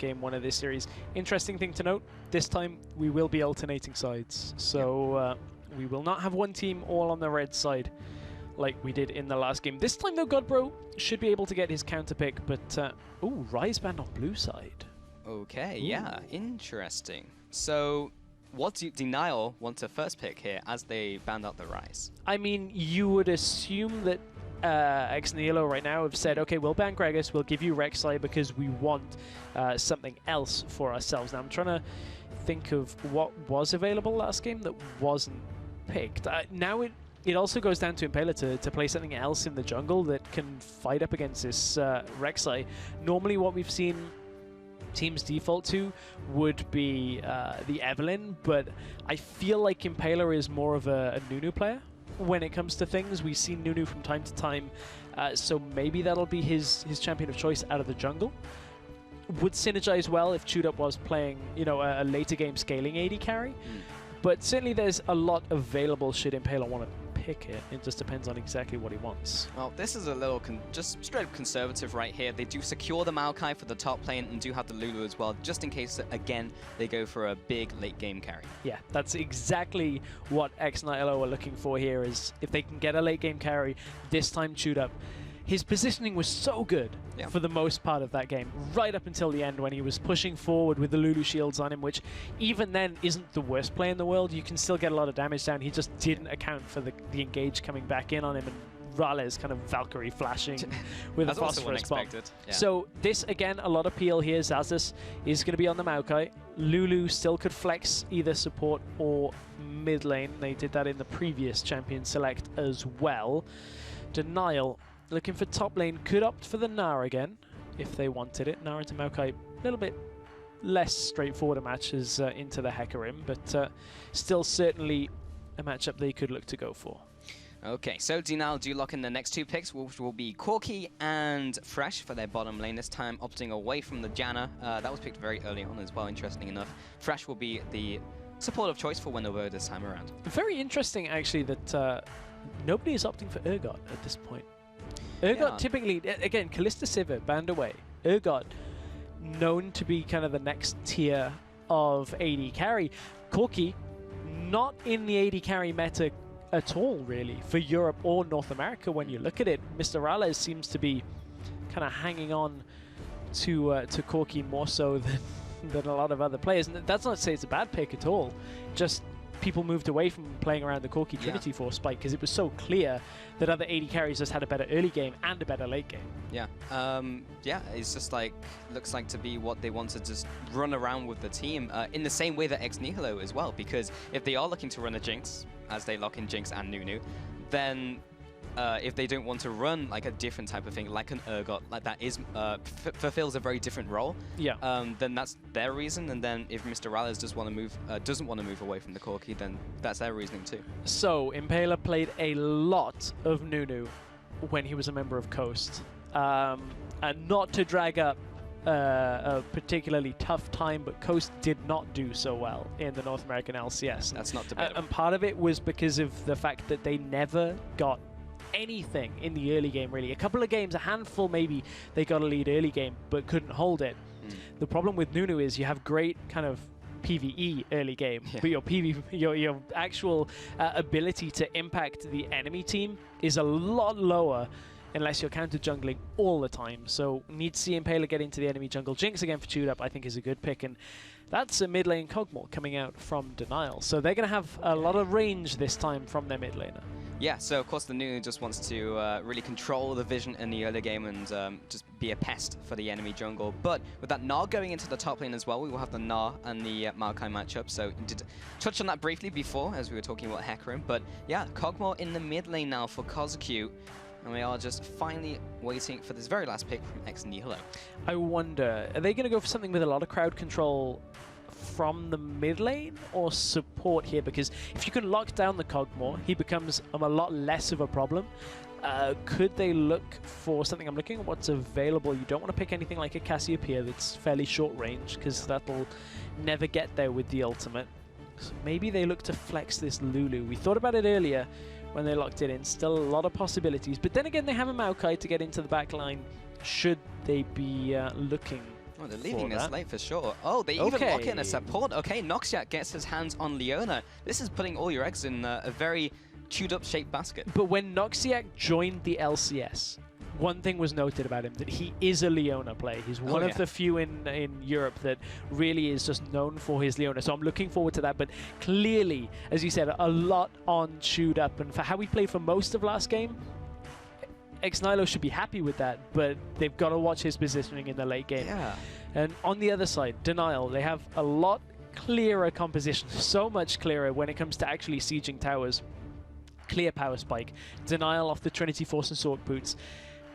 game one of this series. Interesting thing to note, this time we will be alternating sides. So we will not have one team all on the red side like we did in the last game. This time though, Godbro should be able to get his counter pick, but ooh, Rise Band on blue side. Okay, yeah, interesting. So what do Denial want to first pick here as they banned out the Rise? I mean, you would assume that Ex Nihilo right now have said, okay, we'll ban Gragas, we'll give you Rek'Sai because we want something else for ourselves. Now I'm trying to think of what was available last game that wasn't picked. Now it also goes down to Impaler to play something else in the jungle that can fight up against this Rek'Sai. Normally what we've seen teams default to would be the Evelynn, but I feel like Impaler is more of a Nunu player when it comes to things. We've seen Nunu from time to time, so maybe that'll be his champion of choice out of the jungle. Would synergize well if Chewed Up was playing, you know, a later game scaling AD carry, but certainly there's a lot available should Impaler want to pick it. It just depends on exactly what he wants. Well, this is a little just straight up conservative right here. They do secure the Maokai for the top lane and do have the Lulu as well, just in case, again, they go for a big late game carry. Yeah, that's exactly what Ex Nihilo are looking for here, is if they can get a late game carry, this time Chewed Up. His positioning was so good for the most part of that game, right up until the end when he was pushing forward with the Lulu shields on him, which even then isn't the worst play in the world. You can still get a lot of damage down. He just didn't account for the engage coming back in on him, and Rale's kind of Valkyrie flashing with a phosphorus bomb. Yeah. So this, again, a lot of peel here. Xaxus is going to be on the Maokai. Lulu still could flex either support or mid lane. They did that in the previous champion select as well. Denial looking for top lane, could opt for the Gnar again if they wanted it. Gnar into Maokai, a little bit less straightforward a match as into the Hecarim, but still certainly a matchup they could look to go for. Okay, so Denial do lock in the next two picks, which will be Corki and Fresh for their bottom lane, this time opting away from the Janna. That was picked very early on as well, interesting enough. Fresh will be the support of choice for Winnover this time around. Very interesting, actually, that nobody is opting for Urgot at this point. Urgot typically, again, Kalista Sivir banned away. Urgot, known to be kind of the next tier of AD carry. Corki, not in the AD carry meta at all, really, for Europe or North America when you look at it. Mr. Rales seems to be kind of hanging on to Corki more so than a lot of other players. And that's not to say it's a bad pick at all. Just people moved away from playing around the Corki Trinity Force spike because it was so clear that other AD carries just had a better early game and a better late game. Yeah, it's just like, looks like to be what they want to just run around with the team in the same way that Ex Nihilo as well, because if they are looking to run a Jinx, as they lock in Jinx and Nunu, then if they don't want to run like a different type of thing, like an Urgot, like that is fulfills a very different role. Then that's their reason. And then if Mr. Rales just want to move, doesn't want to move away from the Corki, then that's their reasoning too. So Impaler played a lot of Nunu when he was a member of Coast, and not to drag up a particularly tough time, but Coast did not do so well in the North American LCS. That's not debatable. And part of it was because of the fact that they never got anything in the early game, really. A couple of games, a handful maybe, they got a lead early game, but couldn't hold it. The problem with Nunu is you have great kind of PvE early game, but your actual ability to impact the enemy team is a lot lower unless you're counter jungling all the time. So need to see Impaler get into the enemy jungle. Jinx again for Chewed Up I think is a good pick, and that's a mid lane Kog'Maw coming out from Denial. So they're going to have a lot of range this time from their mid laner. Yeah, so of course the Nunu just wants to really control the vision in the early game and just be a pest for the enemy jungle. But with that Gnar going into the top lane as well, we will have the Gnar and the Maokai matchup. So you did touch on that briefly before as we were talking about Hecarim. But yeah, Kog'Maw in the mid lane now for Kozaku. And we are just finally waiting for this very last pick from Ex Nihilo. I wonder, are they going to go for something with a lot of crowd control from the mid lane or support here? Because if you can lock down the Kog'Maw, he becomes a lot less of a problem. Could they look for something? I'm looking at what's available. You don't want to pick anything like a Cassiopeia that's fairly short range, because that'll never get there with the ultimate. So maybe they look to flex this Lulu. We thought about it earlier when they locked it in. Still a lot of possibilities. But then again, they have a Maokai to get into the back line should they be looking Oh, they're leaving this late for sure. Oh, they even lock in a support. Okay, Noxiac gets his hands on Leona. This is putting all your eggs in a very chewed-up shaped basket. But when Noxiac joined the LCS, one thing was noted about him, that he is a Leona player. He's one of the few in Europe that really is just known for his Leona. So I'm looking forward to that. But clearly, as you said, a lot on chewed up. And for how we played for most of last game, Ex Nihilo should be happy with that, but they've got to watch his positioning in the late game. Yeah. And on the other side, Denial, they have a lot clearer composition, so much clearer when it comes to actually sieging towers. Clear power spike, Denial off the Trinity Force and Sword Boots,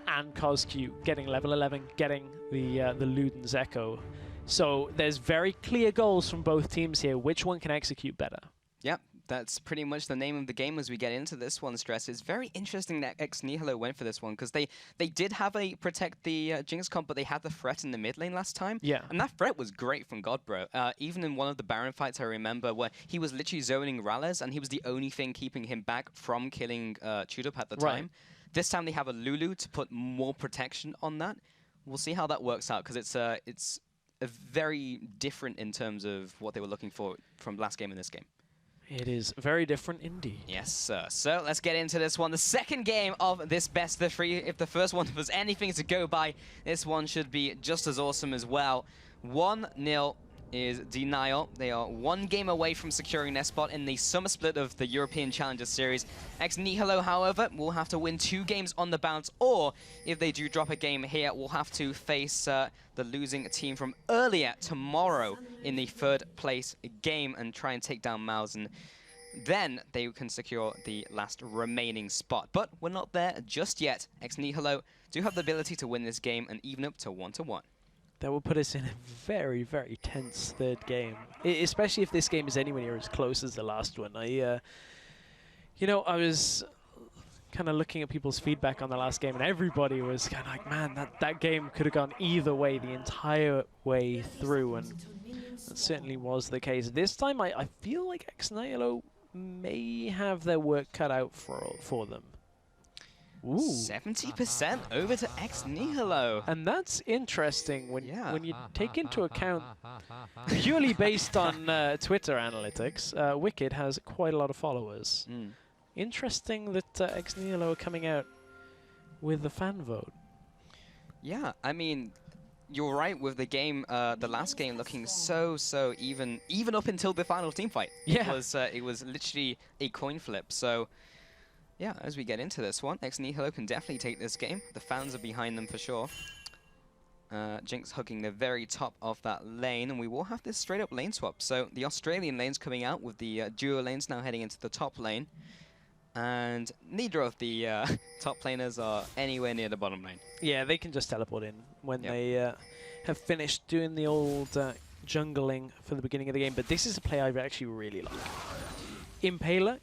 and CosQ getting level 11, getting the Luden's Echo. So there's very clear goals from both teams here. Which one can execute better? Yep. That's pretty much the name of the game as we get into this one, Stress. It's very interesting that Ex Nihilo went for this one, because they did have a protect the Jinx comp, but they had the threat in the mid lane last time. Yeah. And that threat was great from Godbro. Even in one of the Baron fights, I remember, where he was literally zoning Ralles, and he was the only thing keeping him back from killing Tudup at the time. This time they have a Lulu to put more protection on that. We'll see how that works out, because it's a very different in terms of what they were looking for from last game and this game. It is very different indeed. Yes, sir. So let's get into this one. The second game of this best of three. If the first one was anything to go by, this one should be just as awesome as well. 1-0 is Denial. They are one game away from securing their spot in the summer split of the European Challenger Series. Ex Nihilo, however, will have to win 2 games on the bounce, or if they do drop a game here, we'll have to face the losing team from earlier tomorrow in the 3rd place game and try and take down Mausen. Then they can secure the last remaining spot. But we're not there just yet. Ex Nihilo do have the ability to win this game and even up to 1-1. That will put us in a very, very tense 3rd game, especially if this game is anywhere near as close as the last one. I was kind of looking at people's feedback on the last game, and everybody was kind of like, man, that game could have gone either way the entire way through, and that certainly was the case. This time, I feel like Ex Nihilo may have their work cut out for them. Ooh. 70% over to Ex Nihilo. And that's interesting when you take into account, purely based on Twitter analytics, Wicked has quite a lot of followers. Interesting that Ex Nihilo are coming out with the fan vote. Yeah, I mean, you're right with the game, the last game looking so even up until the final team fight. Yeah. It was literally a coin flip. So yeah, as we get into this one, Ex Nihilo can definitely take this game. The fans are behind them for sure. Jinx hugging the very top of that lane, and we will have this straight up lane swap. So the Australian lane's coming out with the duo lanes now heading into the top lane. And neither of the top laners are anywhere near the bottom lane. Yeah, they can just teleport in when they have finished doing the old jungling for the beginning of the game. But this is a play I actually really like. Impaler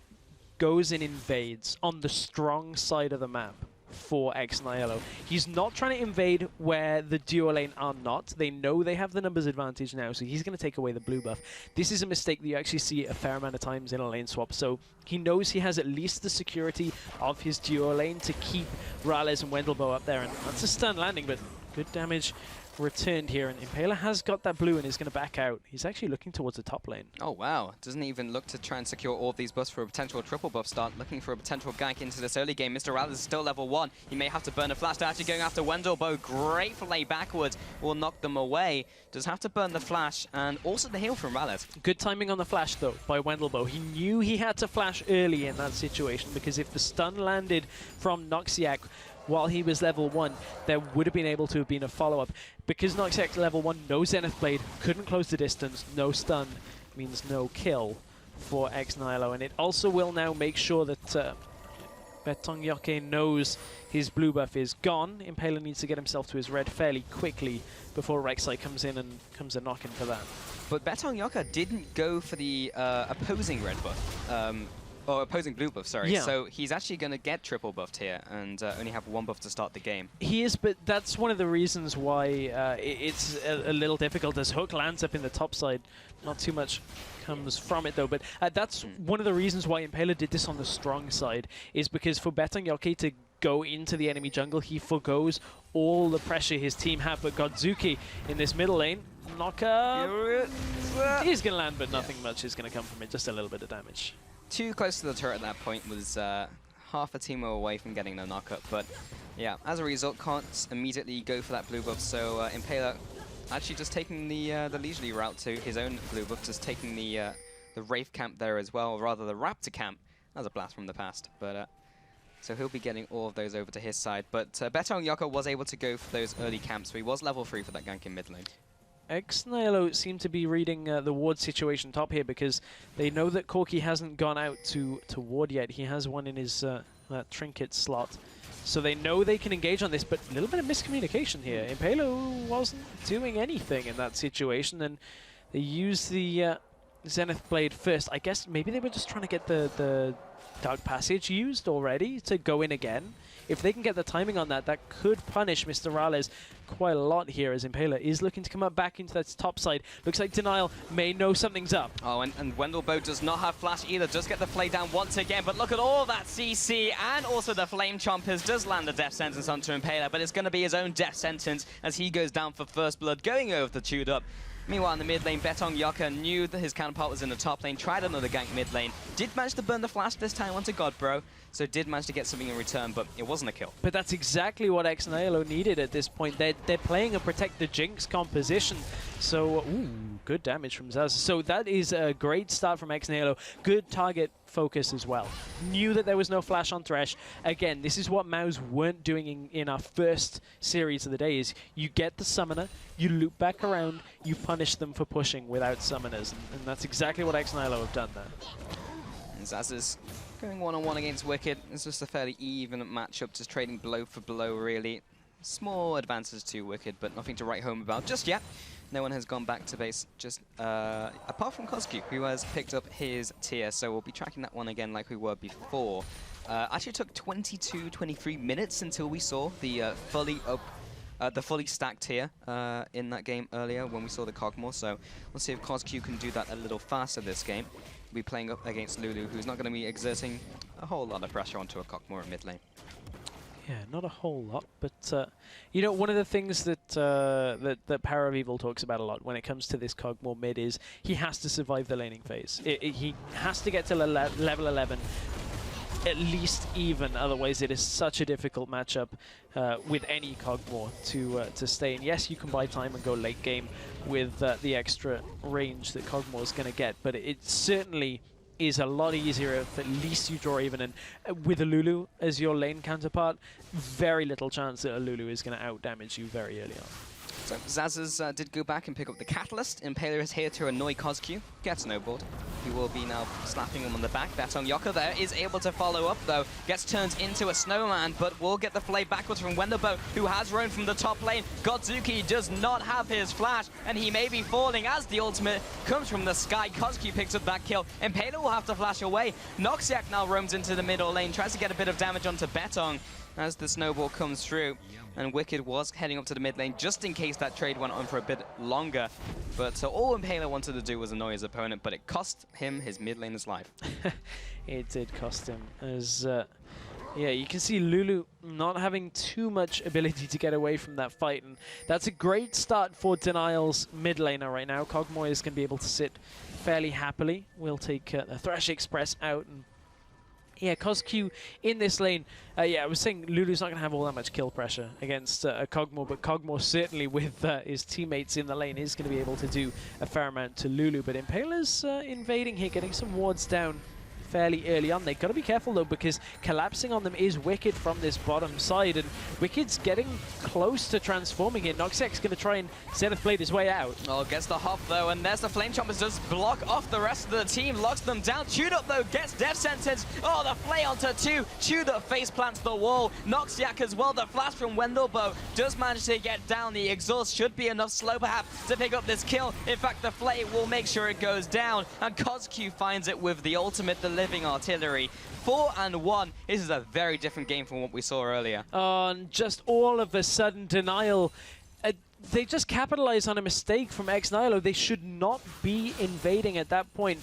goes and invades on the strong side of the map for Ex Nihilo. He's not trying to invade where the duo lane are not. They know they have the numbers advantage now, so he's going to take away the blue buff. This is a mistake that you actually see a fair amount of times in a lane swap, so he knows he has at least the security of his duo lane to keep Ralles and Wendelboe up there, and that's a stun landing, but good damage returned here, and Impaler has got that blue and is going to back out. He's actually looking towards the top lane. Oh wow, doesn't even look to try and secure all of these buffs for a potential triple buff start, looking for a potential gank into this early game. Mr. Ralles is still level 1. He may have to burn a flash. They're actually going after Wendelboe. Great play backwards, will knock them away. Does have to burn the flash and also the heal from Ralles. Good timing on the flash though by Wendelboe. He knew he had to flash early in that situation, because if the stun landed from Noxiac while he was level 1, there would have been able to have been a follow-up. Because Noxiac level 1, no Zenith Blade, couldn't close the distance, no stun means no kill for Ex Nihilo. And it also will now make sure that Betong Yoke knows his blue buff is gone. Impaler needs to get himself to his red fairly quickly before Rek'Sai comes in and comes a knock-in for that. But Betong Yoka didn't go for the opposing red buff. Or opposing blue buff, sorry. Yeah. So he's actually going to get triple buffed here and only have 1 buff to start the game. He is, but that's one of the reasons why it's a little difficult, as Hook lands up in the top side. Not too much comes from it though, but that's one of the reasons why Impaler did this on the strong side, is because for Betong Yoke to go into the enemy jungle. He forgoes all the pressure his team have, but Godzuki in this middle lane, knocker, he's going to land, but nothing much is going to come from it, just a little bit of damage. Too close to the turret at that point, was half a team away from getting the knockup, but yeah, as a result, can't immediately go for that blue buff, so Impaler actually just taking the leisurely route to his own blue buff, just taking the Wraith camp there as well, or rather the Raptor camp. That was a blast from the past, but so he'll be getting all of those over to his side. But Betong Yoko was able to go for those early camps, so he was level 3 for that gank in mid lane. Ex Nihilo seem to be reading the ward situation top here because they know that Corki hasn't gone out to ward yet. He has one in his trinket slot. So they know they can engage on this, but a little bit of miscommunication here. Impalo wasn't doing anything in that situation, and they used the Zenith Blade first. I guess maybe they were just trying to get the Dark Passage used already to go in again. If they can get the timing on that, that could punish Mr. Rales quite a lot here, as Impaler is looking to come up back into that top side. Looks like Denial may know something's up. Oh, and Wendelbo does not have flash either, does get the play down once again, but look at all that CC, and also the Flame Chompers does land a death sentence onto Impaler, but it's going to be his own death sentence as he goes down for first blood, going over the chewed up. Meanwhile, in the mid lane, Betong Yoka knew that his counterpart was in the top lane, tried another gank mid lane, did manage to burn the flash this time onto Godbro, so did manage to get something in return, but it wasn't a kill. But that's exactly what Ex Nihilo needed at this point. They're playing a Protect the Jinx composition, so ooh, good damage from Zaz. So that is a great start from Ex Nihilo. Good target focus as well. Knew that there was no flash on Thresh. Again, this is what Maus weren't doing in our first series of the day, is you get the summoner, you loop back around, you punish them for pushing without summoners, and that's exactly what Ex Nihilo have done there. And Zaz is going one-on-one against Wicked. It's just a fairly even matchup, just trading blow for blow, really. Small advances to Wicked, but nothing to write home about just yet. No one has gone back to base, just apart from Kozku, who has picked up his tier, so we'll be tracking that one again like we were before. Actually took 23 minutes until we saw the fully stacked tier in that game earlier when we saw the Cogmore, so we'll see if Kozku can do that a little faster this game. We'll be playing up against Lulu, who's not going to be exerting a whole lot of pressure onto a Cogmore in mid lane. Yeah, not a whole lot, but you know, one of the things that that Power of Evil talks about a lot when it comes to this Cogmore mid is he has to survive the laning phase. He has to get to level 11, at least even, otherwise it is such a difficult matchup with any Cogmore to stay in. Yes, you can buy time and go late game with the extra range that Cogmore is going to get, but it certainly is a lot easier if at least you draw even. And with a Lulu as your lane counterpart, very little chance that a Lulu is going to out-damage you very early on. So Zaz's did go back and pick up the Catalyst. Impaler is here to annoy Kozku. Gets snowballed. He will be now slapping him on the back. Betong Yoka there is able to follow up though. Gets turned into a snowman, but will get the flay backwards from Wendelbo, who has roamed from the top lane. Godzuki does not have his flash, and he may be falling as the ultimate comes from the sky. Kozku picks up that kill. Impaler will have to flash away. Noxiac now roams into the middle lane, tries to get a bit of damage onto Betong as the snowball comes through. And Wicked was heading up to the mid lane just in case that trade went on for a bit longer. But so all Impaler wanted to do was annoy his opponent, but it cost him his mid laner's life. It did cost him, as yeah, you can see Lulu not having too much ability to get away from that fight, and that's a great start for Denial's mid laner right now. Cogmore is going to be able to sit fairly happily. We'll take the Thresh Express out, and yeah, Kozku in this lane. Yeah, I was saying Lulu's not going to have all that much kill pressure against a Cogmore, but Cogmore certainly with his teammates in the lane is going to be able to do a fair amount to Lulu. But Impaler's invading here, getting some wards down fairly early on. They've got to be careful though, because collapsing on them is Wicked from this bottom side, and Wicked's getting close to transforming here. Noxiac's going to try and Zenith Blade his way out. Oh, gets the hop though, and there's the Flame Chompers, just block off the rest of the team, locks them down. Chewed Up though, gets death sentence. Oh, the flay onto 2. Chewed Up face plants the wall. Noxiac as well, the flash from Wendelbo does manage to get down. The exhaust should be enough slow perhaps to pick up this kill. In fact, the flay will make sure it goes down, and Kozku finds it with the ultimate, the living artillery. 4-1. This is a very different game from what we saw earlier. And just all of a sudden, Denial, they just capitalize on a mistake from Ex Nihilo. They should not be invading at that point.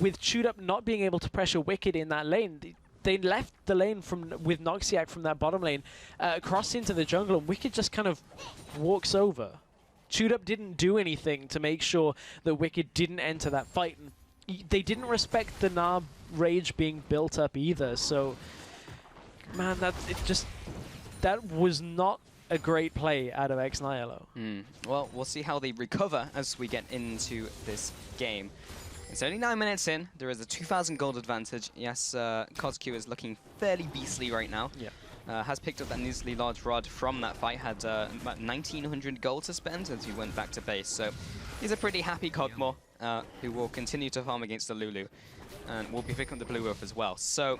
With Chewed Up not being able to pressure Wicked in that lane, they left the lane with Noxiac from that bottom lane, crossed into the jungle, and Wicked just kind of walks over. Chewed Up didn't do anything to make sure that Wicked didn't enter that fight, and they didn't respect the Gnar rage being built up either. So, man, that was not a great play out of Ex Nihilo. Well, we'll see how they recover as we get into this game. It's only 9 minutes in. There is a 2,000 gold advantage. Yes, Kozq is looking fairly beastly right now. Yeah. Has picked up that unusually large rod from that fight. Had about 1,900 gold to spend as he went back to base. So he's a pretty happy Cogmore who will continue to farm against the Lulu. And will be picking up the Blue Wolf as well. So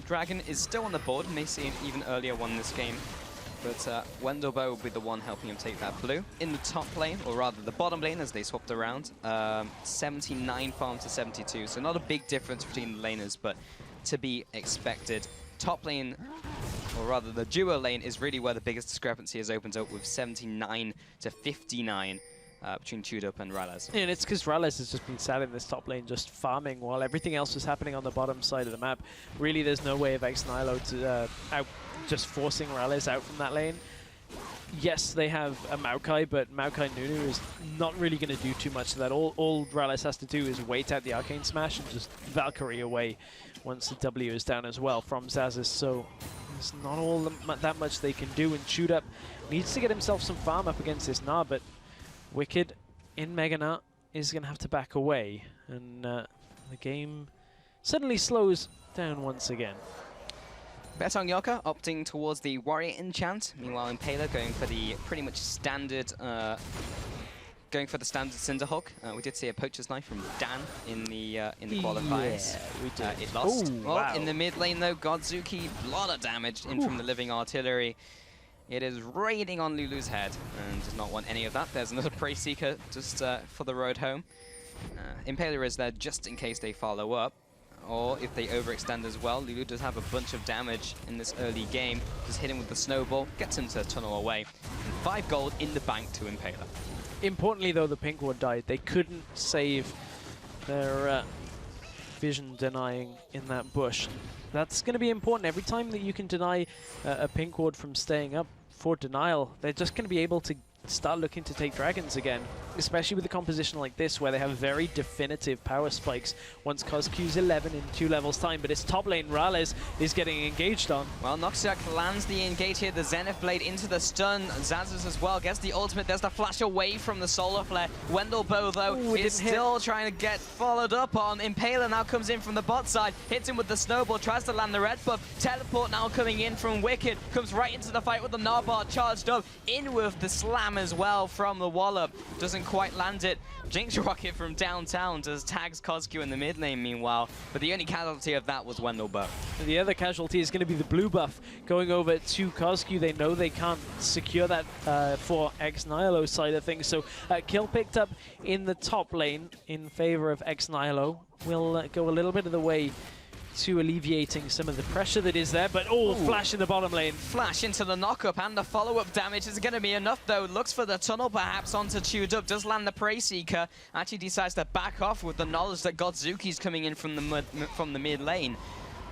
Dragon is still on the board. May see an even earlier one this game. But Wendelbo will be the one helping him take that blue. In the top lane, or rather the bottom lane as they swapped around, 79 farm to 72. So not a big difference between the laners, but to be expected. Top lane, or rather the duo lane, is really where the biggest discrepancy has opened up with 79 to 59 between Chewed Up and Ralez. Yeah, and it's because Ralez has just been sat in this top lane just farming while everything else was happening on the bottom side of the map. Really, there's no way of Ex Nihilo to just forcing Ralez out from that lane. Yes, they have a Maokai, but Maokai Nunu is not really going to do too much of that. All Ralez has to do is wait out the Arcane Smash and just Valkyrie away once the W is down as well from Xaxis. So there's not all that much they can do, and Chewed Up needs to get himself some farm up against this Gnar, but Wicked in Mega Gnar is going to have to back away, and the game suddenly slows down once again. Betong Yoka opting towards the Warrior Enchant. Meanwhile, Impaler going for the pretty much standard, Cinderhawk. We did see a Poacher's Knife from Dan in the qualifiers. Yeah, we did. It lost. Ooh, well, wow. in the mid lane though, Godzuki, a lot of damage in from the living artillery. It is raining on Lulu's head and does not want any of that. There's another Prey Seeker just for the road home. Impaler is there just in case they follow up. Or if they overextend as well. Lulu does have a bunch of damage in this early game. Just hit him with the snowball, gets him to tunnel away. And 5 gold in the bank to Impaler. Importantly though, the pink ward died. They couldn't save their vision denying in that bush. That's going to be important. Every time that you can deny a pink ward from staying up for denial, they're just going to be able to start looking to take dragons again, especially with a composition like this where they have very definitive power spikes once Kozq's 11 in 2 levels time, but it's top lane Ralez is getting engaged on. Well, Noxiac lands the engage here, the Zenith Blade into the stun. Xaxis as well gets the ultimate. There's the flash away from the Solar Flare. Wendelbo though is still trying to get followed up on. Impaler now comes in from the bot side, hits him with the snowball, tries to land the red buff. Teleport now coming in from Wicked, comes right into the fight with the Narbard charged up, in with the slam as well from the Wallop. Doesn't quite land it. Jinx Rocket from downtown just tags Kozq in the mid lane meanwhile, but the only casualty of that was Wendelbo. The other casualty is going to be the blue buff going over to Kozq. They know they can't secure that for Ex Nihilo's side of things, so kill picked up in the top lane in favor of Ex Nihilo. Will go a little bit of the way to alleviating some of the pressure that is there, but flash in the bottom lane. Flash into the knockup, and the follow-up damage is going to be enough though. Looks for the tunnel perhaps onto Chewed Up, does land the Prey Seeker, actually decides to back off with the knowledge that Godzuki's coming in from the mid lane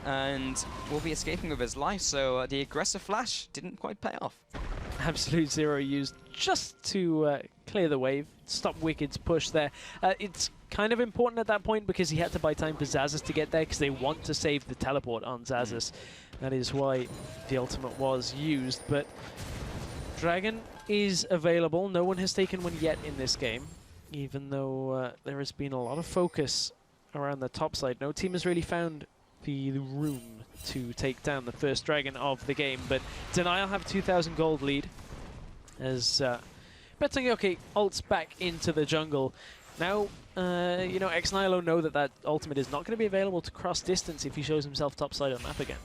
and will be escaping with his life, so the aggressive flash didn't quite pay off. Absolute Zero used just to clear the wave, stop Wicked's push there. It's kind of important at that point because he had to buy time for Xaxis to get there because they want to save the teleport on Xaxis. That is why the ultimate was used, but Dragon is available. No one has taken one yet in this game, even though there has been a lot of focus around the top side. No team has really found the room to take down the first dragon of the game, but Denial have 2,000 gold lead as Betong ults back into the jungle. Now, you know, Ex Nihilo know that ultimate is not going to be available to cross distance if he shows himself topside on map again.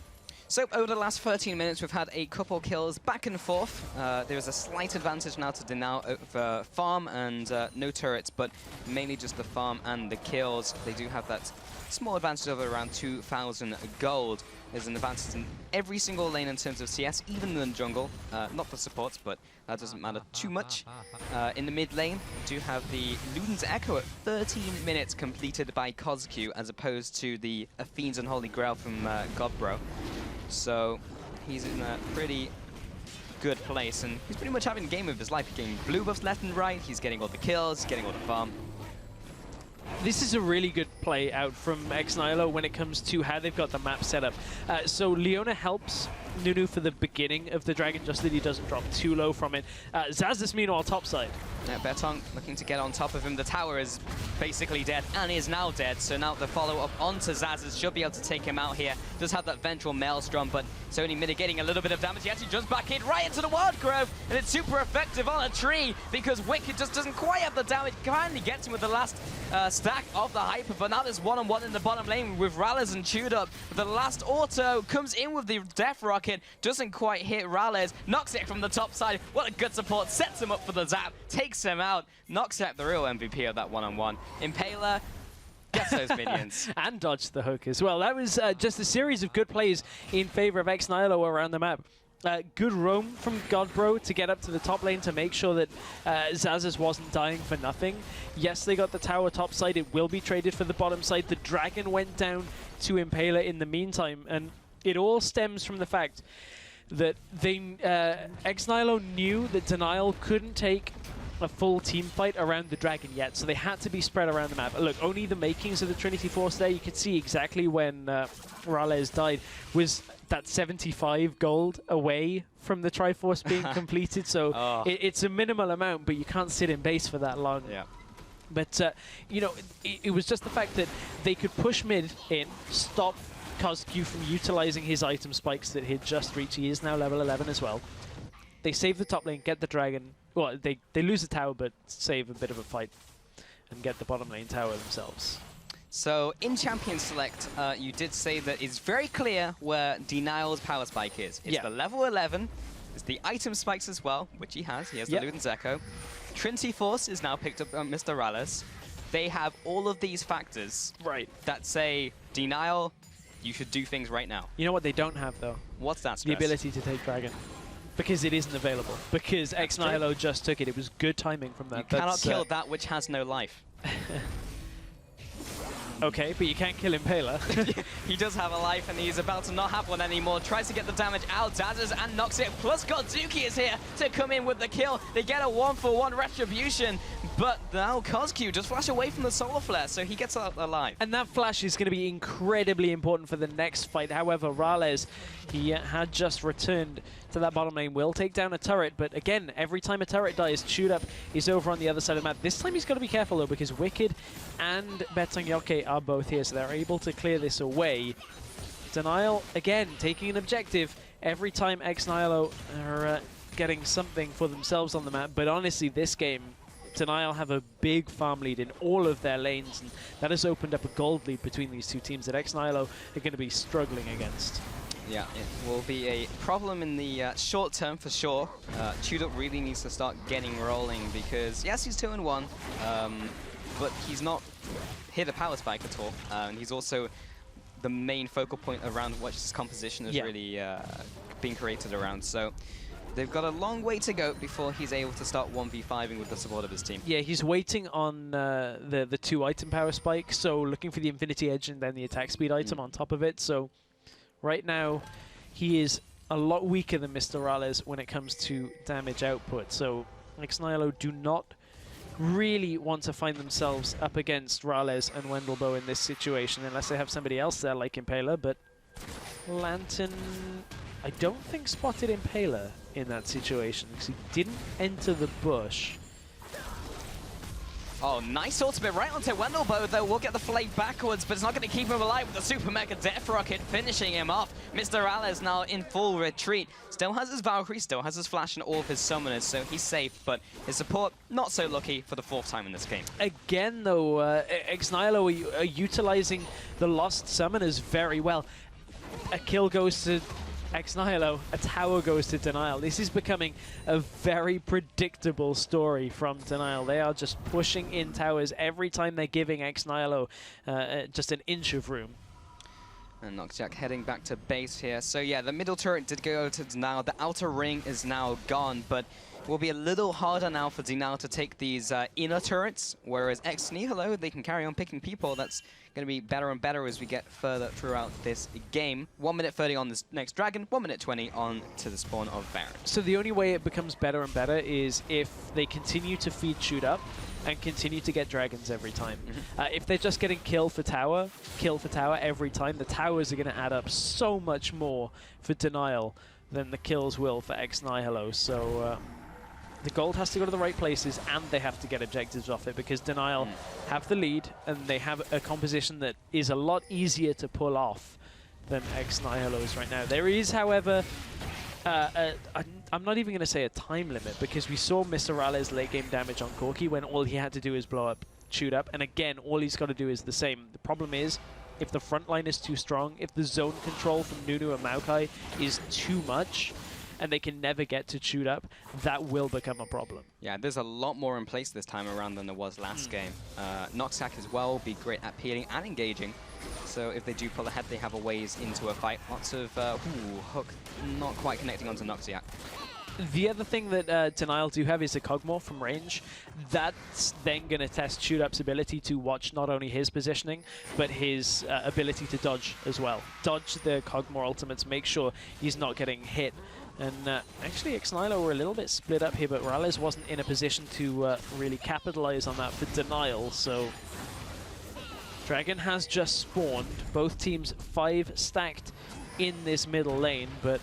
So over the last 13 minutes, we've had a couple kills back and forth. There is a slight advantage now to DNL over farm and no turrets, but mainly just the farm and the kills. They do have that small advantage of around 2,000 gold. There's an advantage in every single lane in terms of CS, even in the jungle. Not the supports, but that doesn't matter too much. In the mid lane, we do have the Luden's Echo at 13 minutes completed by Kozq, as opposed to the Fiend's Unholy Grail from Godbro. So he's in a pretty good place, and he's pretty much having a game of his life. He's getting blue buffs left and right, he's getting all the kills, he's getting all the farm. This is a really good play out from Ex Nihilo when it comes to how they've got the map set up. So Leona helps Nunu for the beginning of the Dragon, just that he doesn't drop too low from it. Zazas, meanwhile, topside. Yeah, Betong looking to get on top of him. The tower is basically dead and is now dead, so now the follow-up onto Zazas should be able to take him out here. Does have that ventral maelstrom, but it's only mitigating a little bit of damage. He actually jumps back in right into the Wild Grove, and it's super effective on a tree because Wicked just doesn't quite have the damage. Finally gets him with the last stack of the Hyper, but now there's one-on-one in the bottom lane with Ralles and Chewed Up. The last auto comes in with the Death Rocket, doesn't quite hit Ralles, knocks it from the top side. What a good support, sets him up for the zap, takes him out, knocks out the real MVP of that one-on-one. Impaler gets those minions. And dodged the hook as well. That was just a series of good plays in favor of Ex Nihilo around the map. Good roam from Godbro to get up to the top lane to make sure that Zazas wasn't dying for nothing. Yes, they got the tower top side. It will be traded for the bottom side. The Dragon went down to Impaler in the meantime, and it all stems from the fact that they Ex Nihilo knew that Denial couldn't take a full team fight around the Dragon yet, so they had to be spread around the map. Look, only the makings of the Trinity Force there. You could see exactly when Ralles died was that 75 gold away from the Triforce being completed, so it's a minimal amount, but you can't sit in base for that long. Yeah. But, you know, it was just the fact that they could push mid in, stop Kozq from utilizing his item spikes that he'd just reached. He is now level 11 as well. They save the top lane, get the Dragon. Well, they lose the tower, but save a bit of a fight and get the bottom lane tower themselves. So in Champion Select, you did say that it's very clear where Denial's power spike is. It's the level 11, it's the item spikes as well, which he has. He has the Luden's Echo. Trinity Force is now picked up on Mr. Ralles. They have all of these factors that say, Denial, you should do things right now. You know what they don't have, though? What's that, The ability to take Dragon. Because it isn't available. Because Ex Nihilo just took it. It was good timing from that. You cannot kill that which has no life. Okay, but you can't kill Impaler. He does have a life, and he's about to not have one anymore. Tries to get the damage out, Zazas, and knocks it. Plus, Godzuki is here to come in with the kill. They get a 1-for-1 retribution, but now Kozq just flash away from the solar flare, so he gets out alive. And that flash is going to be incredibly important for the next fight. However, Ralles, he had just returned to that bottom lane, will take down a turret, but again, every time a turret dies, Chewed Up is over on the other side of the map. This time he's got to be careful, though, because Wicked and Betong Yoke are both here, so they're able to clear this away. Denial, again, taking an objective every time Ex Nihilo are getting something for themselves on the map, but honestly, this game, Denial have a big farm lead in all of their lanes, and that has opened up a gold lead between these two teams that Ex Nihilo are going to be struggling against. Yeah, it will be a problem in the short term for sure. Chewed Up really needs to start getting rolling because, yes, he's 2-1, but he's not hit a power spike at all. And he's also the main focal point around what his composition is really being created around. So they've got a long way to go before he's able to start 1v5ing with the support of his team. Yeah, he's waiting on the 2-item power spike, so looking for the Infinity Edge and then the attack speed item on top of it. So right now, he is a lot weaker than Mr. Ralles when it comes to damage output. So Ex Nihilo do not really want to find themselves up against Ralles and Wendelboe in this situation unless they have somebody else there like Impaler, but Lantern, I don't think spotted Impaler in that situation because he didn't enter the bush. Oh, nice ultimate right onto Wendelboe, though. We'll get the flame backwards, but it's not going to keep him alive with the Super Mega Death Rocket finishing him off. Mr. Ralles now in full retreat. Still has his Valkyrie, still has his Flash and all of his summoners, so he's safe, but his support not so lucky for the 4th time in this game. Again, though, Ex Nihilo are utilizing the lost summoners very well. a kill goes to Ex Nihilo, a tower goes to DNL. This is becoming a very predictable story from DNL. They are just pushing in towers every time they're giving Ex Nihilo just an inch of room. And Noxiac heading back to base here. So yeah, the middle turret did go to DNL. The outer ring is now gone, but it will be a little harder now for DNL to take these inner turrets, whereas Ex Nihilo, they can carry on picking people. That's going to be better and better as we get further throughout this game. 1 minute 30 on this next dragon, 1 minute 20 on to the spawn of Baron. So the only way it becomes better and better is if they continue to feed shoot up and continue to get dragons every time. If they're just getting kill for tower every time, the towers are going to add up so much more for DNL than the kills will for Ex Nihilo. So the gold has to go to the right places, and they have to get objectives off it, because DNL have the lead, and they have a composition that is a lot easier to pull off than Ex Nihilo's right now. There is, however, I'm not even going to say a time limit, because we saw Mr. Rale's late game damage on Corki when all he had to do is blow up, shoot up, and again, all he's got to do is the same. The problem is, if the front line is too strong, if the zone control from Nunu and Maokai is too much, and they can never get to shoot up, that will become a problem. Yeah, there's a lot more in place this time around than there was last game. Noxiac as well will be great at peeling and engaging. So if they do pull ahead, they have a ways into a fight. Lots of hook not quite connecting onto Noxiac. The other thing that DNL do have is a Cogmore from range. That's then going to test Shoot Up's ability to watch not only his positioning, but his ability to dodge as well. Dodge the Cogmore ultimates, make sure he's not getting hit. And actually, Ex Nihilo were a little bit split up here, but Rales wasn't in a position to really capitalize on that for DNL. So Dragon has just spawned. Both teams 5 stacked in this middle lane, but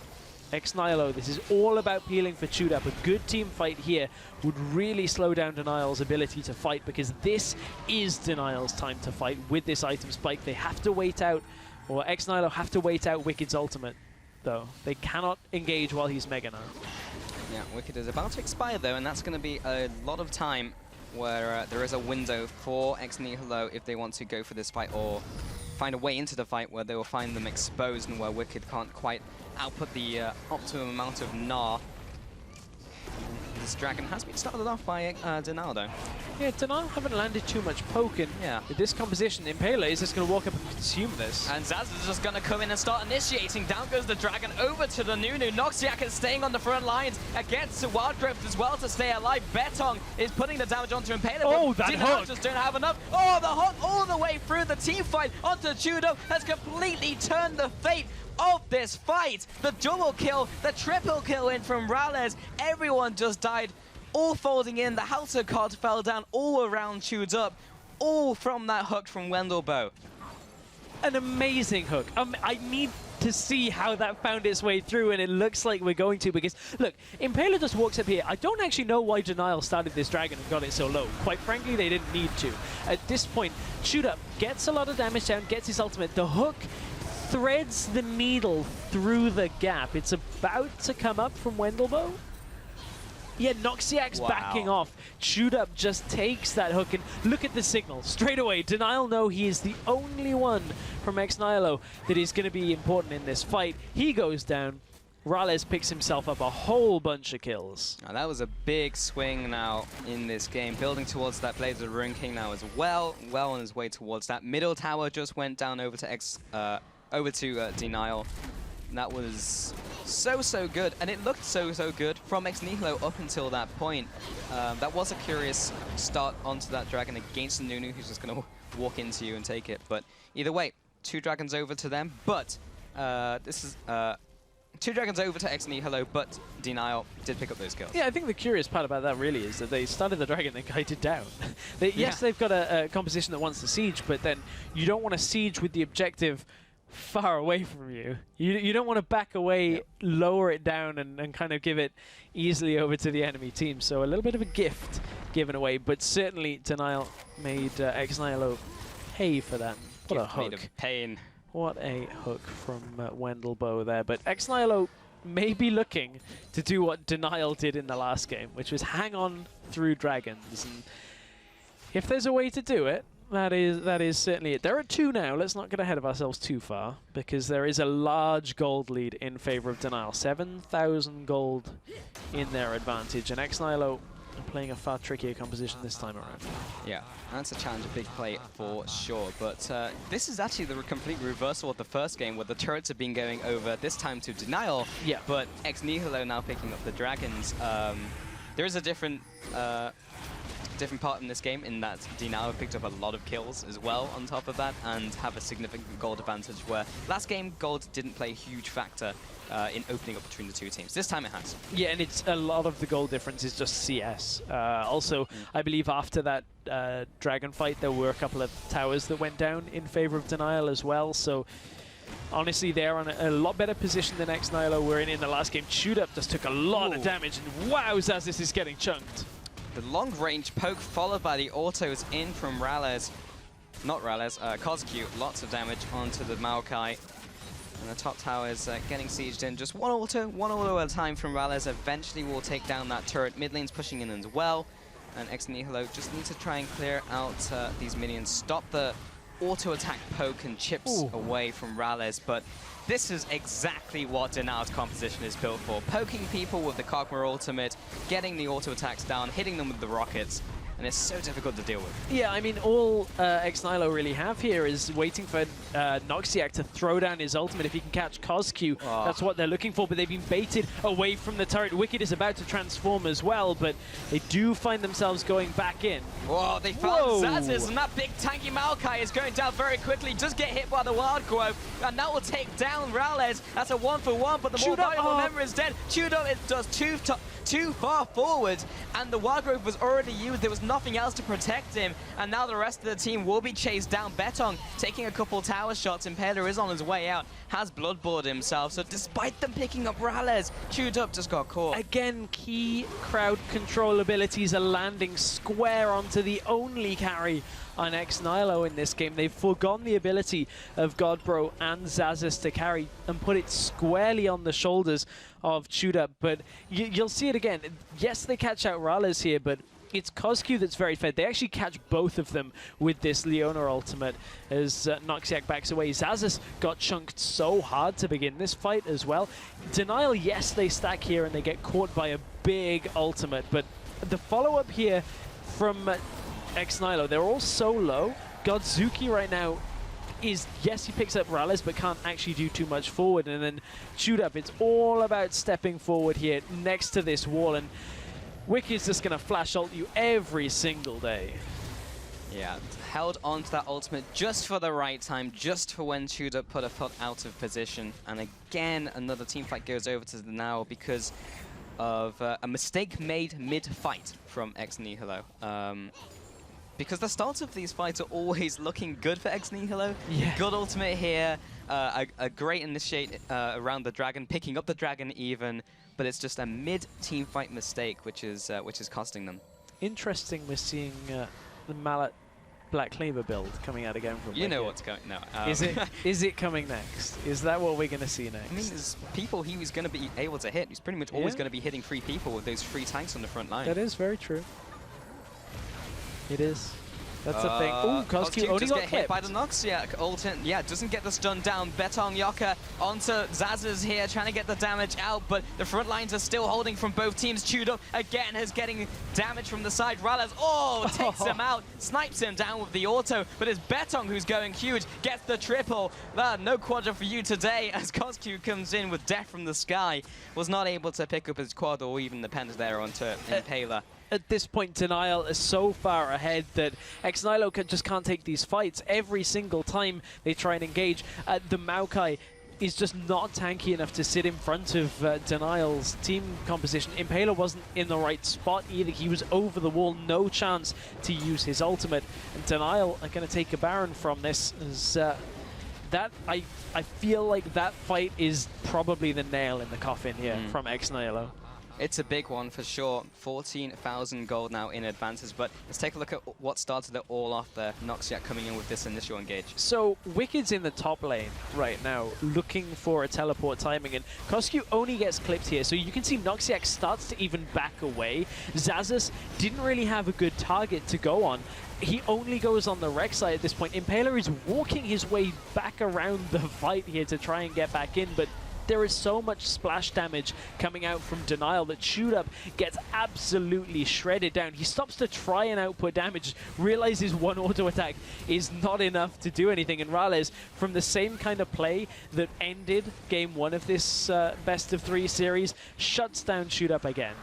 Ex Nihilo, this is all about peeling for shoot up. A good team fight here would really slow down DNL's ability to fight, because this is DNL's time to fight with this item spike. They have to wait out, or Ex Nihilo have to wait out Wicked's ultimate, though. They cannot engage while he's Mega now. Yeah, Wicked is about to expire though, and that's going to be a lot of time where there is a window for Ex Nihilo if they want to go for this fight, or find a way into the fight where they will find them exposed and where Wicked can't quite output the optimum amount of Gnar. This dragon has been started off by DNL though. Yeah, DNL haven't landed too much poke, and with this composition, Impaler is just going to walk up and consume this. And Zaz is just going to come in and start initiating. Down goes the dragon over to the Nunu. Noxiac is staying on the front lines against Wild Growth as well to stay alive. Betong is putting the damage onto Impaler. Oh, that DNL hook! Just don't have enough. Oh, the hook all the way through the team fight onto Judo has completely turned the fate of this fight. The double kill, the triple kill in from Rales. Everyone just died, all folding in. The Halter card fell down all around, chewed up, all from that hook from Wendelboe. An amazing hook. I need to see how that found its way through, and it looks like we're going to, because look, Impaler just walks up here. I don't actually know why DNL started this dragon and got it so low. Quite frankly, they didn't need to. At this point, Shoot Up gets a lot of damage down, gets his ultimate. The hook threads the needle through the gap. It's about to come up from Wendelboe. Yeah, Noxiac's backing off. Shoot Up just takes that hook, and look at the signal. Straight away, DNL know he is the only one from Ex Nihilo that is going to be important in this fight. He goes down. Rales picks himself up a whole bunch of kills. Now, that was a big swing now in this game, building towards that Blades of the Ruin King now as well on his way towards that. Middle tower just went down over to DNL. That was so good, and it looked so good from Ex Nihilo up until that point. That was a curious start onto that dragon against the Nunu, who's just going to walk into you and take it. But either way, 2 dragons over to them, but this is 2 dragons over to Ex Nihilo, but DNL did pick up those kills. Yeah, I think the curious part about that really is that they started the dragon and guided down. Yes, they've got a composition that wants to siege, but then you don't want to siege with the objective far away from you. You don't want to back away, lower it down, and kind of give it easily over to the enemy team. So a little bit of a gift given away, but certainly DNL made Ex Nihilo pay for that. What a hook. Made of pain. What a hook from Wendelboe there. But Ex Nihilo may be looking to do what DNL did in the last game, which was hang on through dragons. And if there's a way to do it, That is certainly it. They're at 2 now. Let's not get ahead of ourselves too far, because there is a large gold lead in favor of Denial. 7,000 gold in their advantage, and Ex Nihilo are playing a far trickier composition this time around. Yeah, that's a challenge, a big play for sure. But this is actually the complete reversal of the first game, where the turrets have been going over, this time to Denial. Yeah. But Ex Nihilo now picking up the dragons. There is a different part in this game in that Denial have picked up a lot of kills as well on top of that and have a significant gold advantage, where last game gold didn't play a huge factor in opening up between the two teams. This time it has. Yeah, and it's a lot of the gold difference is just CS. Also, I believe after that dragon fight, there were a couple of towers that went down in favor of Denial as well. So honestly, they're on a lot better position than Ex Nihilo were in the last game. Shoot Up just took a lot of damage, and wow, Zazis is getting chunked. The long-range poke followed by the autos in from Rales. Not Rales, Kozq. Lots of damage onto the Maokai. And the top tower is getting sieged in. Just one auto at a time from Rales. Eventually will take down that turret. Mid lane's pushing in as well. And Ex Nihilo just need to try and clear out these minions. Stop the auto-attack poke and chips away from Rales. But this is exactly what Denial's composition is built for. Poking people with the Kog'Maw ultimate, getting the auto-attacks down, hitting them with the rockets. And it's so difficult to deal with. Yeah, I mean, all Ex Nihilo really have here is waiting for Noxiac to throw down his ultimate. If he can catch Kozq, that's what they're looking for, but they've been baited away from the turret. Wicked is about to transform as well, but they do find themselves going back in. Whoa, they found Zazis, and that big tanky Maokai is going down very quickly. Just get hit by the wild growth, and that will take down Rales. That's a 1-for-1, but the more valuable member is dead. Chudo, it does too far forward, and the wild growth was already used. There was nothing else to protect him, and now the rest of the team will be chased down. Betong taking a couple tower shots. Impaler is on his way out, has bloodboard himself, so despite them picking up Rales, Chewed Up just got caught. Again, key crowd control abilities are landing square onto the only carry on Ex Nihilo in this game. They've forgone the ability of Godbro and Zazis to carry and put it squarely on the shoulders of Chewed Up, but you'll see it again. Yes, they catch out Rales here, but it's Kozq that's very fed. They actually catch both of them with this Leona ultimate as Noxiac backs away. Zazis got chunked so hard to begin this fight as well. Denial, yes, they stack here and they get caught by a big ultimate, but the follow-up here from Ex Nihilo, they're all so low. Godzuki right now is, yes, he picks up Rales, but can't actually do too much forward. And then Chewed Up, it's all about stepping forward here next to this wall, and Wicked's just going to flash ult you every single day. Yeah, held on to that ultimate just for the right time, just for when Chewed Up put a foot out of position. And again, another team fight goes over to Denial because of a mistake made mid-fight from Ex Nihilo. Because the starts of these fights are always looking good for Ex Nihilo. Yeah. Good ultimate here, a great initiate around the dragon, picking up the dragon even, but it's just a mid-team fight mistake, which is costing them. Interesting, we're seeing the Mallet Black Cleaver build coming out again from You know what's going. No. Is it coming next? Is that what we're going to see next? I mean, there's people he was going to be able to hit. He's pretty much always going to be hitting 3 people with those 3 tanks on the front line. That is very true. It is. That's the thing. Ooh, Kozq only got hit by the Noxiac. Yeah, doesn't get the stun down. Betong Yoka onto Zazas here, trying to get the damage out, but the front lines are still holding from both teams. Chewed Up again is getting damage from the side. Rales, takes him out, snipes him down with the auto, but it's Betong who's going huge, gets the triple. No quadra for you today, as Kozq comes in with death from the sky. Was not able to pick up his quad or even the pens there onto Impaler. At this point, Denial is so far ahead that Ex Nihilo just can't take these fights. Every single time they try and engage, the Maokai is just not tanky enough to sit in front of Denial's team composition. Impaler wasn't in the right spot either. He was over the wall, no chance to use his ultimate. And Denial are going to take a Baron from this. As, I feel like that fight is probably the nail in the coffin here from Ex Nihilo. It's a big one for sure. 14,000 gold now in advances, but let's take a look at what started it all off there. Noxiac coming in with this initial engage. So Wicked's in the top lane right now, looking for a teleport timing, and Kosku only gets clipped here, so you can see Noxiac starts to even back away. Xaxus didn't really have a good target to go on. He only goes on the Rek'Sai at this point. Impaler is walking his way back around the fight here to try and get back in, but there is so much splash damage coming out from Denial that Shoot Up gets absolutely shredded down. He stops to try and output damage, realizes one auto attack is not enough to do anything, and Rales, from the same kind of play that ended game 1 of this best of 3 series, shuts down Shoot Up again.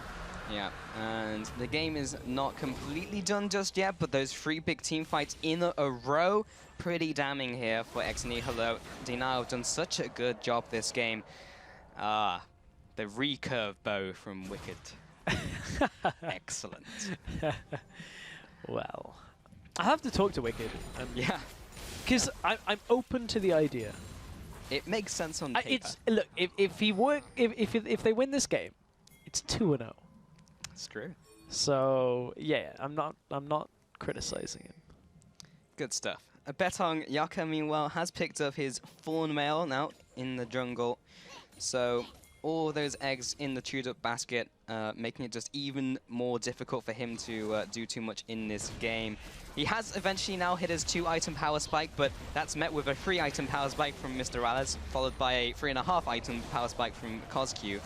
Yeah, and the game is not completely done just yet, but those 3 big team fights in a row, pretty damning here for Ex Nihilo. Denial have done such a good job this game. The recurve bow from Wicked. Excellent. Well, I have to talk to Wicked. Yeah. Because I'm open to the idea. It makes sense on paper. Look, if they win this game, it's 2-0. It's true. So yeah, I'm not criticizing him. Good stuff. Betong Yaka, meanwhile, has picked up his Fawn Mail now in the jungle. So all those eggs in the chewed up basket, making it just even more difficult for him to do too much in this game. He has eventually now hit his 2-item power spike, but that's met with a 3-item power spike from Mr. Rales, followed by a 3.5-item power spike from Cosq.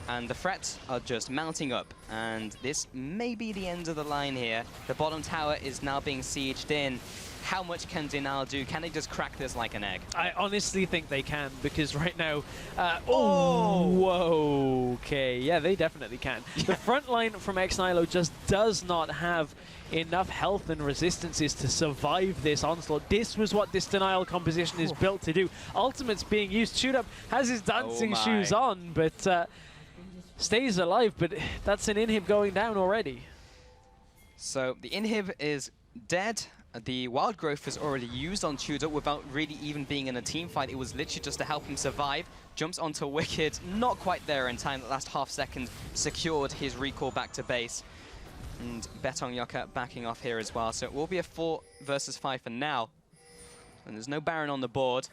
And the threats are just mounting up, and this may be the end of the line here. The bottom tower is now being sieged in. How much can DNL do? Can they just crack this like an egg? I honestly think they can, because right now... whoa, okay, yeah, they definitely can. The front line from Ex Nihilo just does not have enough health and resistances to survive this onslaught. This was what this Denial composition is built to do. Ultimate's being used. Shoot Up has his dancing shoes on, but... stays alive, but that's an inhib going down already. So the inhib is dead. The wild growth is already used on Tudor without really even being in a team fight. It was literally just to help him survive. Jumps onto Wicked, not quite there in time. The last half second secured his recall back to base. And Betong Yoka backing off here as well. So it will be a 4 versus 5 for now. And there's no Baron on the board.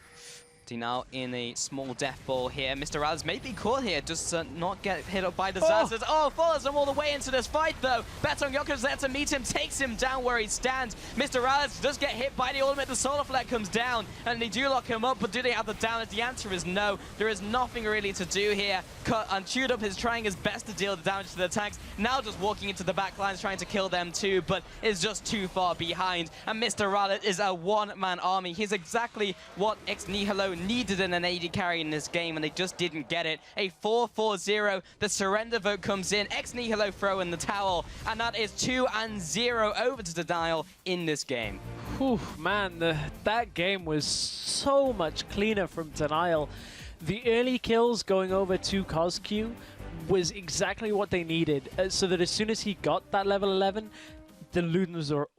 Now in a small death ball here. Mr. Rales may be caught here, just not get hit up by the Xaxus. Oh, follows him all the way into this fight though. Betong Yoka's there to meet him, takes him down where he stands. Mr. Rales does get hit by the ultimate. The solar flare comes down and they do lock him up, but do they have the damage? The answer is no. There is nothing really to do here. And Chewed Up is trying his best to deal the damage to the tanks. Now just walking into the back lines trying to kill them too, but is just too far behind. And Mr. Rales is a one-man army. He's exactly what Ex Nihilo needed in an AD carry in this game, and they just didn't get it. A 4-4-0. The surrender vote comes in. Ex Nihilo throw in the towel, and that is 2-0 over to Denial in this game. Whew, man, that game was so much cleaner from Denial. The early kills going over to Cosq was exactly what they needed, so that as soon as he got that level 11, the Luden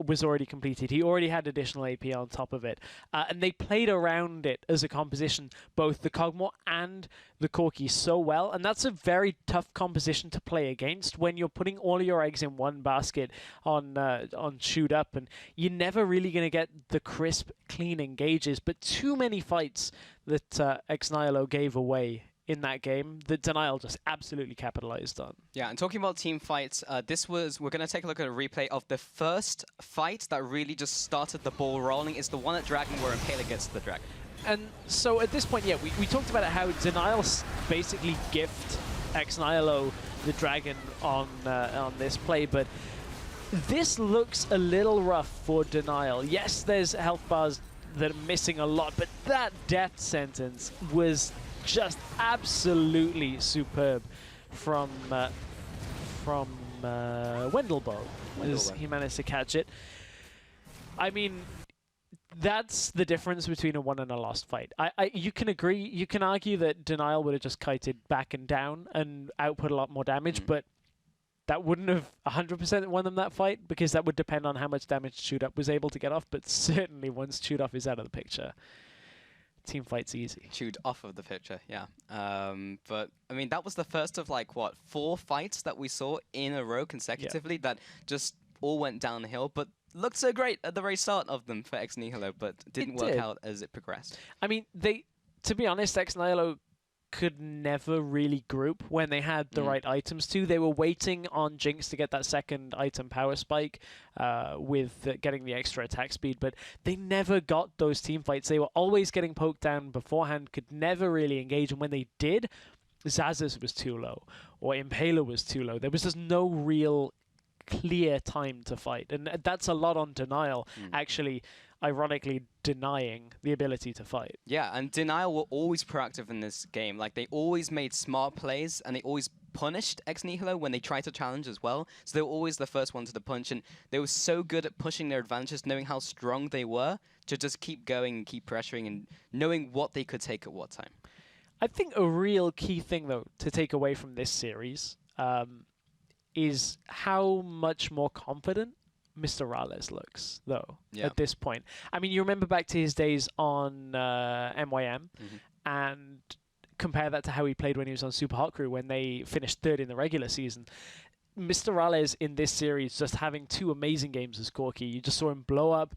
was already completed. He already had additional AP on top of it. And they played around it as a composition, both the Kog'Maw and the Corki, so well. And that's a very tough composition to play against when you're putting all of your eggs in one basket on Shoot Up. And you're never really going to get the crisp, clean engages. But too many fights that Ex Nihilo gave away in that game that Denial just absolutely capitalized on. Yeah, and talking about team fights, we're going to take a look at a replay of the first fight that really just started the ball rolling. It's the one at Dragon where Impaler gets to the Dragon. And so at this point, yeah, we talked about how Denial basically gift Ex Nihilo the Dragon on this play, but this looks a little rough for Denial. Yes, there's health bars that are missing a lot, but that death sentence was just absolutely superb from Wendelbow as he managed to catch it. I mean, that's the difference between a won and a lost fight. You can argue that Denial would have just kited back and down and output a lot more damage, but that wouldn't have 100% won them that fight, because that would depend on how much damage Shoot Up was able to get off, but certainly once Shoot Up is out of the picture, team fight's easy. Chewed off of the picture, yeah. But I mean, that was the first of like what 4 fights that we saw in a row consecutively that just all went downhill. But looked so great at the very start of them for Ex Nihilo, but didn't work out as it progressed. I mean, to be honest, Ex Nihilo could never really group when they had the right items to. They were waiting on Jinx to get that second item power spike with getting the extra attack speed, but they never got those team fights. They were always getting poked down beforehand, could never really engage, and when they did, Xaxus was too low, or Impaler was too low. There was just no real clear time to fight, and that's a lot on Denial, actually, ironically denying the ability to fight. Yeah, and Denial were always proactive in this game. Like, they always made smart plays, and they always punished Ex Nihilo when they tried to challenge as well. So they were always the first ones to the punch, and they were so good at pushing their advantages, knowing how strong they were, to just keep going and keep pressuring, and knowing what they could take at what time. I think a real key thing, though, to take away from this series is how much more confident Mr. Rales looks, though, at this point. I mean, you remember back to his days on MYM, and compare that to how he played when he was on Super Hot Crew, when they finished 3rd in the regular season. Mr. Rales in this series just having 2 amazing games as Corki. You just saw him blow up,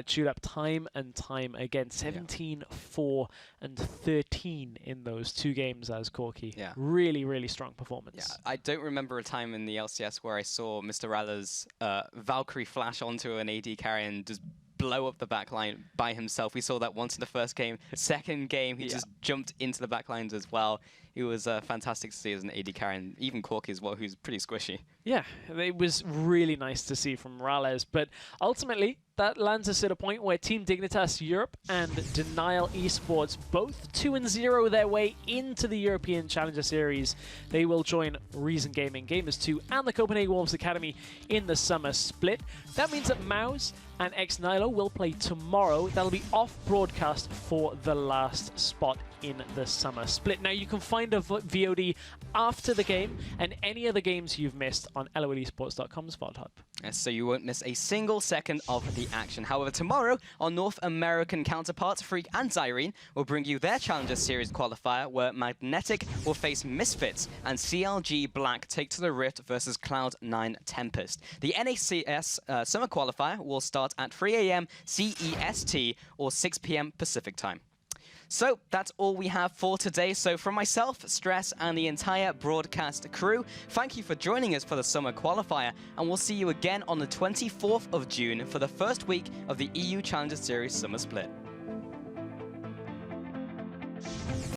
shoot up time and time again. 17, 4, and 13 in those 2 games as Corki. Yeah. Really, really strong performance. Yeah, I don't remember a time in the LCS where I saw Mr. Rales Valkyrie flash onto an AD carry and just blow up the backline by himself. We saw that once in the first game. Second game, he just jumped into the backlines as well. It was fantastic to see as an AD carry, and even Corki as well, who's pretty squishy. Yeah, it was really nice to see from Rales, but ultimately, that lands us at a point where Team Dignitas Europe and Denial eSports both 2-0 their way into the European Challenger Series. They will join Reason Gaming, Gamers 2, and the Copenhagen Wolves Academy in the summer split. That means that Maus and Ex Nihilo will play tomorrow. That'll be off broadcast for the last spot in the summer split. Now, you can find a VOD after the game and any other games you've missed on LOLesports.com's VOD Hub. Yes, so you won't miss a single second of the action. However, tomorrow, our North American counterparts, Freak and Zyrene, will bring you their Challenger Series qualifier, where Magnetic will face Misfits and CLG Black take to the Rift versus Cloud9 Tempest. The NACS Summer Qualifier will start at 3 AM CEST or 6 PM Pacific Time. So that's all we have for today. So from myself, Stress, and the entire broadcast crew, thank you for joining us for the Summer Qualifier, and we'll see you again on the 24th of June for the first week of the EU Challenger Series Summer Split.